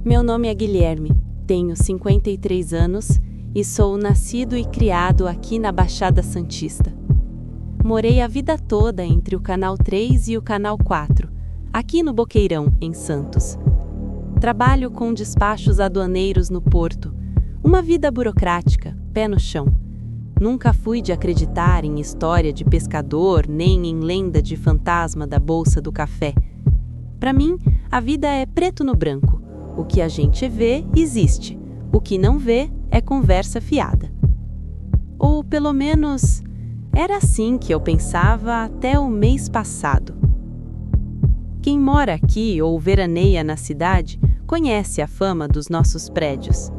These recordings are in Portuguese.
Meu nome é Guilherme, tenho 53 anos e sou nascido e criado aqui na Baixada Santista. Morei a vida toda entre o Canal 3 e o Canal 4, aqui no Boqueirão, em Santos. Trabalho com despachos aduaneiros no porto, uma vida burocrática, pé no chão. Nunca fui de acreditar em história de pescador, nem em lenda de fantasma da Bolsa do Café. Para mim, a vida é preto no branco. O que a gente vê, existe. O que não vê, é conversa fiada. Ou, pelo menos, era assim que eu pensava até o mês passado. Quem mora aqui ou veraneia na cidade conhece a fama dos nossos prédios.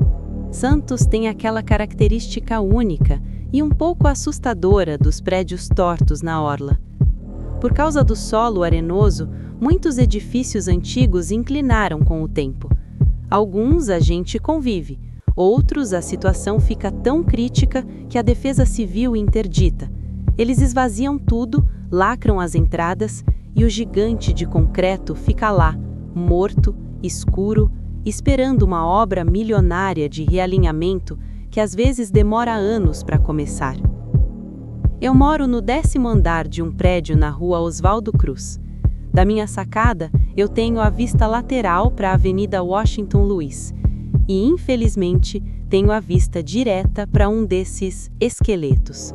Santos tem aquela característica única e um pouco assustadora dos prédios tortos na orla. Por causa do solo arenoso, muitos edifícios antigos inclinaram com o tempo. Alguns a gente convive, outros a situação fica tão crítica que a Defesa Civil interdita. Eles esvaziam tudo, lacram as entradas e o gigante de concreto fica lá, morto, escuro, esperando uma obra milionária de realinhamento que às vezes demora anos para começar. Eu moro no 10º andar de um prédio na rua Oswaldo Cruz. Da minha sacada, eu tenho a vista lateral para a Avenida Washington Luiz e, infelizmente, tenho a vista direta para um desses esqueletos.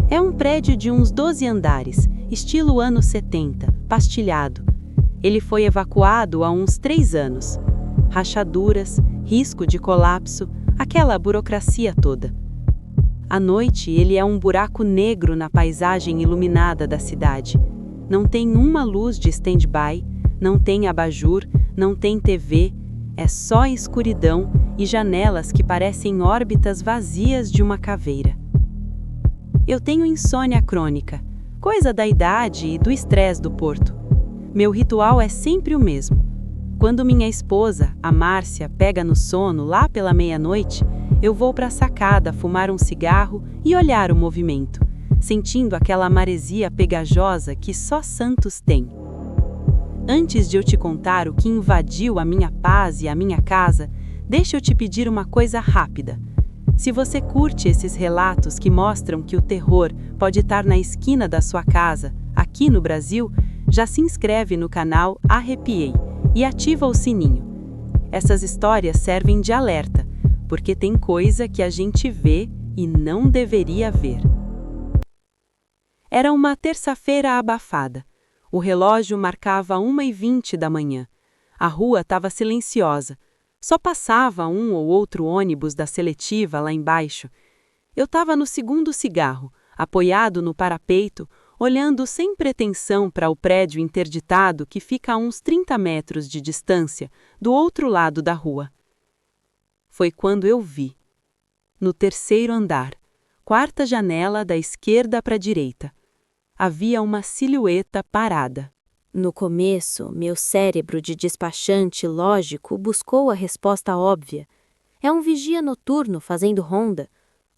É um prédio de uns 12 andares, estilo anos 70, pastilhado. Ele foi evacuado há uns 3 anos. Rachaduras, risco de colapso, aquela burocracia toda. À noite, ele é um buraco negro na paisagem iluminada da cidade. Não tem uma luz de stand-by, não tem abajur, não tem TV, é só escuridão e janelas que parecem órbitas vazias de uma caveira. Eu tenho insônia crônica, coisa da idade e do estresse do porto. Meu ritual é sempre o mesmo. Quando minha esposa, a Márcia, pega no sono lá pela meia-noite, eu vou para a sacada fumar um cigarro e olhar o movimento, sentindo aquela maresia pegajosa que só Santos tem. Antes de eu te contar o que invadiu a minha paz e a minha casa, deixa eu te pedir uma coisa rápida. Se você curte esses relatos que mostram que o terror pode estar na esquina da sua casa, aqui no Brasil, já se inscreve no canal Arrepiei e ativa o sininho. Essas histórias servem de alerta, porque tem coisa que a gente vê e não deveria ver. Era uma terça-feira abafada. O relógio marcava 1h20 da manhã. A rua estava silenciosa. Só passava um ou outro ônibus da seletiva lá embaixo. Eu estava no segundo cigarro, apoiado no parapeito, olhando sem pretensão para o prédio interditado que fica a uns 30 metros de distância, do outro lado da rua. Foi quando eu vi. No 3º andar, 4ª janela da esquerda para a direita, havia uma silhueta parada. No começo, meu cérebro de despachante lógico buscou a resposta óbvia. É um vigia noturno fazendo ronda,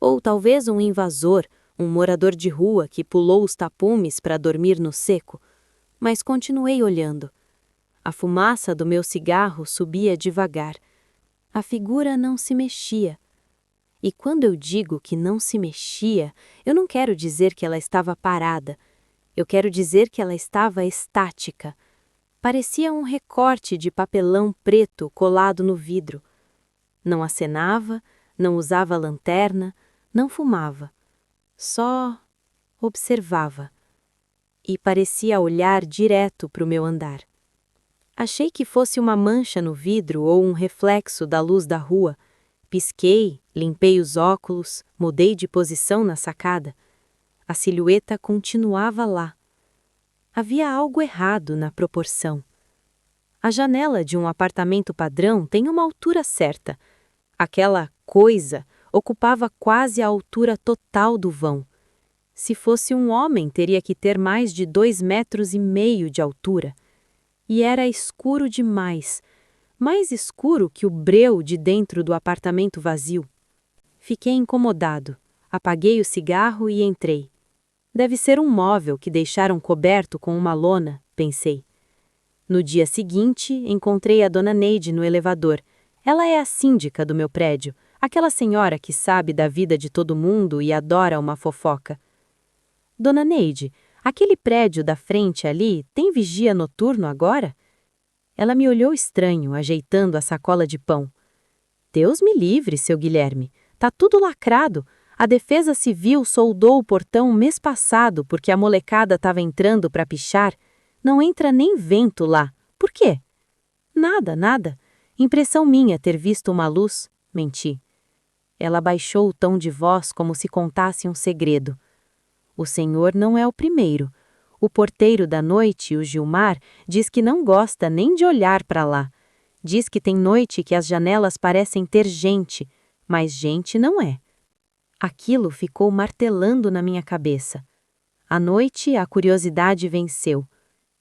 ou talvez um invasor, um morador de rua que pulou os tapumes para dormir no seco. Mas continuei olhando. A fumaça do meu cigarro subia devagar. A figura não se mexia. E quando eu digo que não se mexia, eu não quero dizer que ela estava parada. Eu quero dizer que ela estava estática. Parecia um recorte de papelão preto colado no vidro. Não acenava, não usava lanterna, não fumava. Só observava. E parecia olhar direto para o meu andar. Achei que fosse uma mancha no vidro ou um reflexo da luz da rua. Pisquei, limpei os óculos, mudei de posição na sacada. A silhueta continuava lá. Havia algo errado na proporção. A janela de um apartamento padrão tem uma altura certa. Aquela coisa ocupava quase a altura total do vão. Se fosse um homem, teria que ter mais de 2,5 metros de altura. E era escuro demais, mais escuro que o breu de dentro do apartamento vazio. Fiquei incomodado, apaguei o cigarro e entrei. Deve ser um móvel que deixaram coberto com uma lona, pensei. No dia seguinte, encontrei a dona Neide no elevador. Ela é a síndica do meu prédio, aquela senhora que sabe da vida de todo mundo e adora uma fofoca. Dona Neide, aquele prédio da frente ali tem vigia noturno agora? Ela me olhou estranho, ajeitando a sacola de pão. Deus me livre, seu Guilherme. Tá tudo lacrado. A Defesa Civil soldou o portão mês passado porque a molecada estava entrando para pichar. Não entra nem vento lá. Por quê? Nada, nada. Impressão minha ter visto uma luz. Menti. Ela baixou o tom de voz como se contasse um segredo. O senhor não é o primeiro. O porteiro da noite, o Gilmar, diz que não gosta nem de olhar para lá. Diz que tem noite que as janelas parecem ter gente, mas gente não é. Aquilo ficou martelando na minha cabeça. À noite, a curiosidade venceu.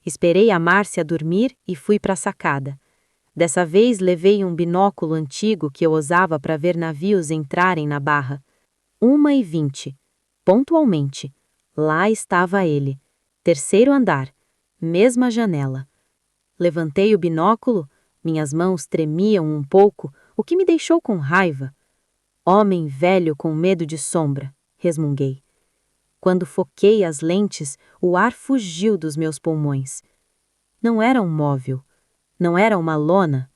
Esperei a Márcia dormir e fui para a sacada. Dessa vez levei um binóculo antigo que eu usava para ver navios entrarem na barra. 1h20. Pontualmente. Lá estava ele. Terceiro andar. Mesma janela. Levantei o binóculo. Minhas mãos tremiam um pouco, o que me deixou com raiva. Homem velho com medo de sombra, resmunguei. Quando foquei as lentes, o ar fugiu dos meus pulmões. Não era um móvel, não era uma lona.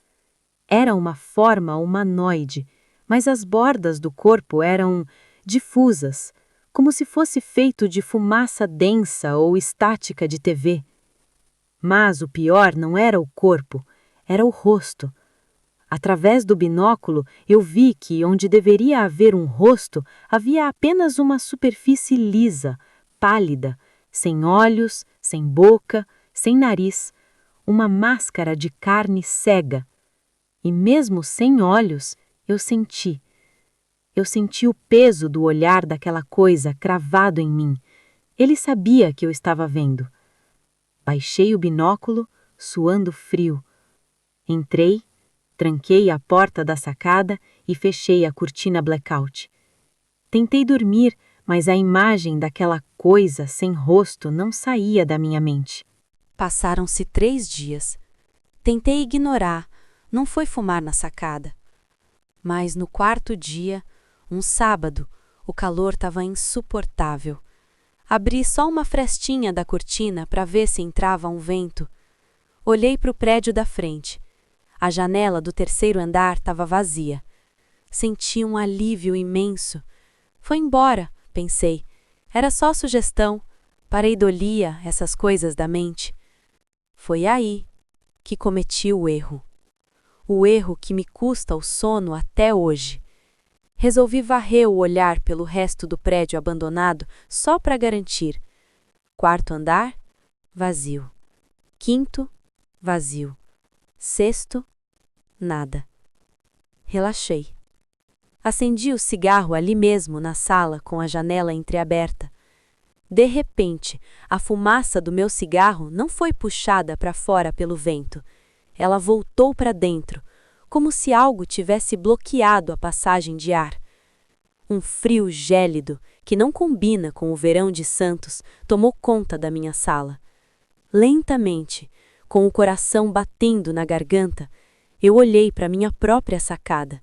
Era uma forma humanoide, mas as bordas do corpo eram difusas, como se fosse feito de fumaça densa ou estática de TV. Mas o pior não era o corpo, era o rosto. Através do binóculo, eu vi que, onde deveria haver um rosto, havia apenas uma superfície lisa, pálida, sem olhos, sem boca, sem nariz, uma máscara de carne cega. E mesmo sem olhos, eu senti. Eu senti o peso do olhar daquela coisa cravado em mim. Ele sabia que eu estava vendo. Baixei o binóculo, suando frio. Entrei, tranquei a porta da sacada e fechei a cortina blackout. Tentei dormir, mas a imagem daquela coisa sem rosto não saía da minha mente. Passaram-se 3 dias. Tentei ignorar, não foi fumar na sacada. Mas no 4º dia, um sábado, o calor estava insuportável. Abri só uma frestinha da cortina para ver se entrava um vento. Olhei para o prédio da frente. A janela do 3º andar estava vazia. Senti um alívio imenso. Foi embora, pensei. Era só sugestão. Pareidolia, essas coisas da mente. Foi aí que cometi o erro. O erro que me custa o sono até hoje. Resolvi varrer o olhar pelo resto do prédio abandonado só para garantir. 4º andar, vazio. 5º, vazio. 6º, nada. Relaxei. Acendi o cigarro ali mesmo na sala com a janela entreaberta. De repente, a fumaça do meu cigarro não foi puxada para fora pelo vento. Ela voltou para dentro, como se algo tivesse bloqueado a passagem de ar. Um frio gélido, que não combina com o verão de Santos, tomou conta da minha sala. Lentamente, com o coração batendo na garganta, eu olhei para minha própria sacada.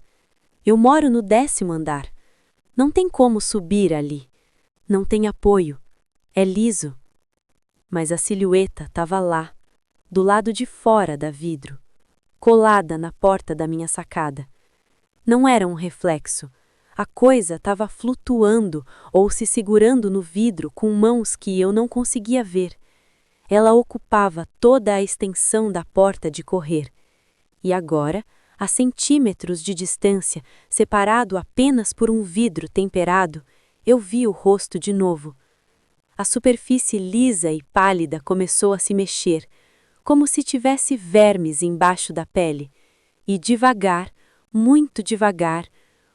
Eu moro no 10º andar. Não tem como subir ali. Não tem apoio. É liso. Mas a silhueta estava lá, do lado de fora da vidro, colada na porta da minha sacada. Não era um reflexo. A coisa estava flutuando ou se segurando no vidro com mãos que eu não conseguia ver. Ela ocupava toda a extensão da porta de correr. E agora, a centímetros de distância, separado apenas por um vidro temperado, eu vi o rosto de novo. A superfície lisa e pálida começou a se mexer, como se tivesse vermes embaixo da pele. E devagar, muito devagar,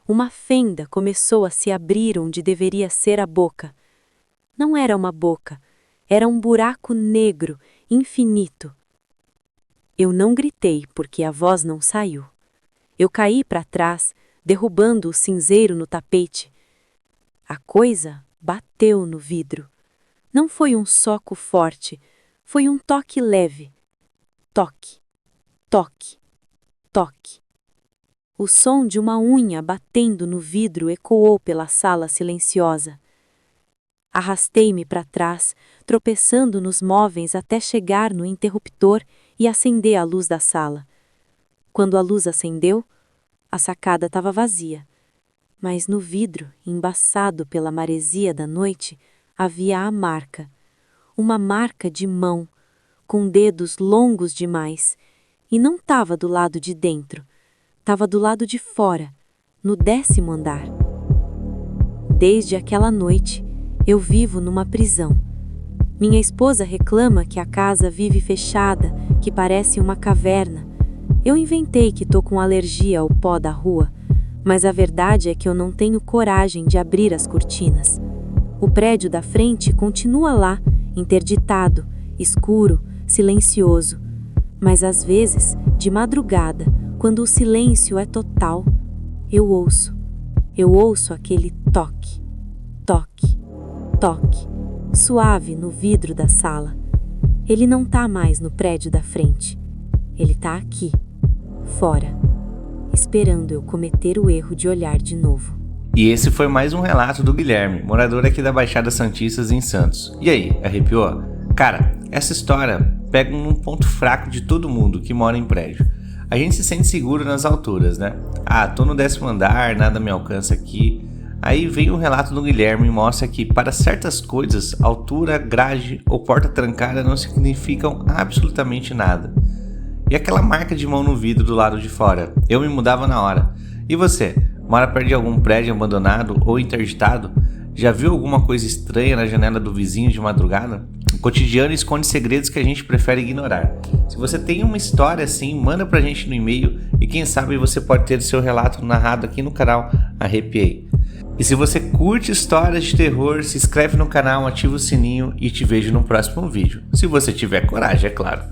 uma fenda começou a se abrir onde deveria ser a boca. Não era uma boca, era um buraco negro, infinito. Eu não gritei porque a voz não saiu. Eu caí para trás, derrubando o cinzeiro no tapete. A coisa bateu no vidro. Não foi um soco forte, foi um toque leve. Toque, toque, toque. O som de uma unha batendo no vidro ecoou pela sala silenciosa. Arrastei-me para trás, tropeçando nos móveis até chegar no interruptor e acender a luz da sala. Quando a luz acendeu, a sacada estava vazia, mas no vidro, embaçado pela maresia da noite, havia a marca. Uma marca de mão, com dedos longos demais, e não estava do lado de dentro, estava do lado de fora, no 10º andar. Desde aquela noite, eu vivo numa prisão. Minha esposa reclama que a casa vive fechada, que parece uma caverna. Eu inventei que tô com alergia ao pó da rua, mas a verdade é que eu não tenho coragem de abrir as cortinas. O prédio da frente continua lá, interditado, escuro, silencioso. Mas às vezes, de madrugada, quando o silêncio é total, eu ouço. Eu ouço aquele toque, toque, toque, suave no vidro da sala. Ele não tá mais no prédio da frente. Ele tá aqui, fora, esperando eu cometer o erro de olhar de novo. E esse foi mais um relato do Guilherme, morador aqui da Baixada Santista em Santos. E aí, arrepiou? Cara, essa história pega num ponto fraco de todo mundo que mora em prédio. A gente se sente seguro nas alturas, né? Ah, tô no 10º andar, nada me alcança aqui. Aí vem o relato do Guilherme e mostra que para certas coisas, altura, grade ou porta trancada não significam absolutamente nada. E aquela marca de mão no vidro do lado de fora, eu me mudava na hora. E você, mora perto de algum prédio abandonado ou interditado? Já viu alguma coisa estranha na janela do vizinho de madrugada? O cotidiano esconde segredos que a gente prefere ignorar. Se você tem uma história assim, manda pra gente no e-mail e quem sabe você pode ter seu relato narrado aqui no canal Arrepiei. E se você curte histórias de terror, se inscreve no canal, ativa o sininho e te vejo no próximo vídeo. Se você tiver coragem, é claro.